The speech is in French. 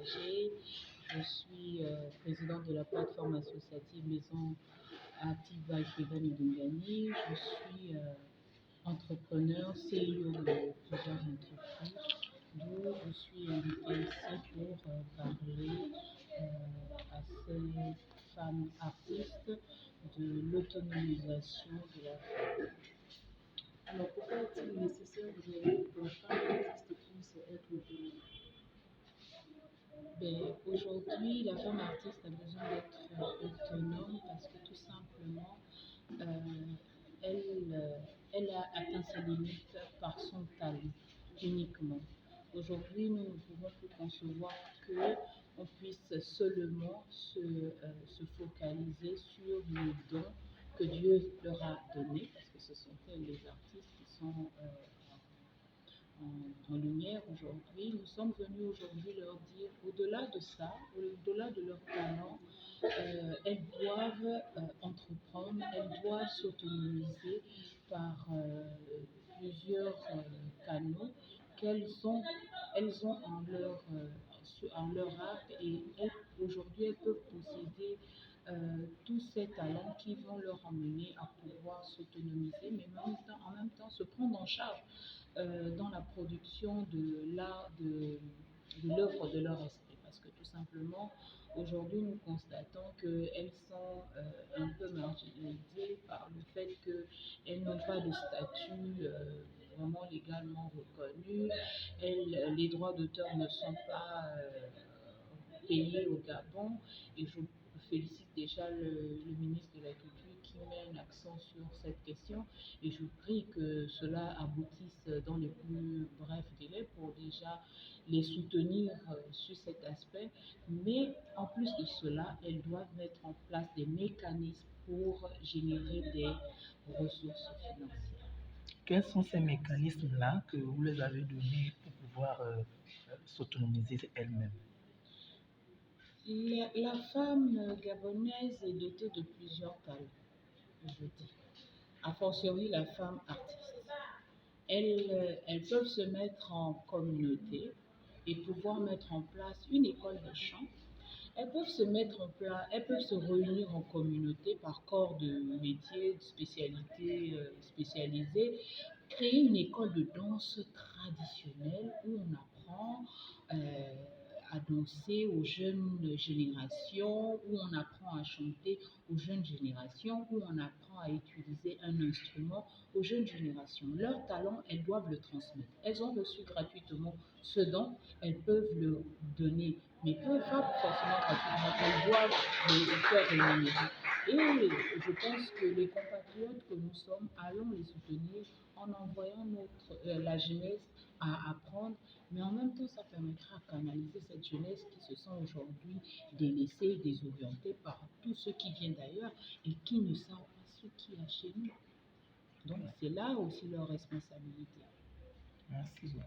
engagée. Je suis présidente de la plateforme associative Maison Active by Freedom Idungani. Je suis entrepreneur, CEO de plusieurs entreprises, d'où je suis invitée ici pour parler à ces femmes artistes de l'autonomisation de la femme. Alors, pourquoi est-il nécessaire aujourd'hui que la femme artiste puisse être autonome? Aujourd'hui, la femme artiste a besoin d'être autonome parce que tout simplement, elle a atteint ses limites par son talent uniquement. Aujourd'hui, nous ne pouvons plus concevoir qu'on puisse seulement se focaliser sur les dons que Dieu leur a donnés, parce que ce sont elles les artistes qui sont en lumière aujourd'hui. Nous sommes venus aujourd'hui leur dire, au-delà de ça, au-delà de leur talent, elles doivent entreprendre, elles doivent s'autonomiser par plusieurs canaux elles ont en leur arc et aujourd'hui elles peuvent posséder tous ces talents qui vont leur emmener à pouvoir s'autonomiser, mais en même temps se prendre en charge dans la production de l'œuvre de leur esprit. Parce que tout simplement, aujourd'hui, nous constatons qu'elles sont un peu marginalisées par le fait qu'elles n'ont pas de statut vraiment légalement reconnu. Les droits d'auteur ne sont pas payés au Gabon. Et je félicite déjà le ministre de la Culture qui met l'accent sur cette question et je prie que cela aboutisse dans les plus brefs délais pour déjà les soutenir sur cet aspect. Mais en plus de cela, elles doivent mettre en place des mécanismes pour générer des ressources financières. Quels sont ces mécanismes-là que vous les avez donnés pour pouvoir s'autonomiser elles-mêmes? La femme gabonaise est dotée de plusieurs talents, je dis. A fortiori la femme artiste. Elles peuvent se mettre en communauté et pouvoir mettre en place une école de chant. Elles peuvent se réunir en communauté par corps de métier, de spécialité spécialisée, créer une école de danse traditionnelle où on apprend à danser aux jeunes générations, où on apprend à chanter aux jeunes générations, où on apprend à utiliser un instrument aux jeunes générations. Leur talent, elles doivent le transmettre. Elles ont reçu gratuitement ce don, elles peuvent le donner, mais pas forcément gratuitement, elles doivent le faire rémunérer. Et je pense que les compatriotes que nous sommes, allons les soutenir en envoyant la jeunesse à apprendre, mais en même temps, ça permettra à canaliser cette jeunesse qui se sent aujourd'hui délaissée, désorientée par tous ceux qui viennent d'ailleurs et qui ne savent pas ce qu'il y a chez nous. Donc, c'est là aussi leur responsabilité. Merci beaucoup.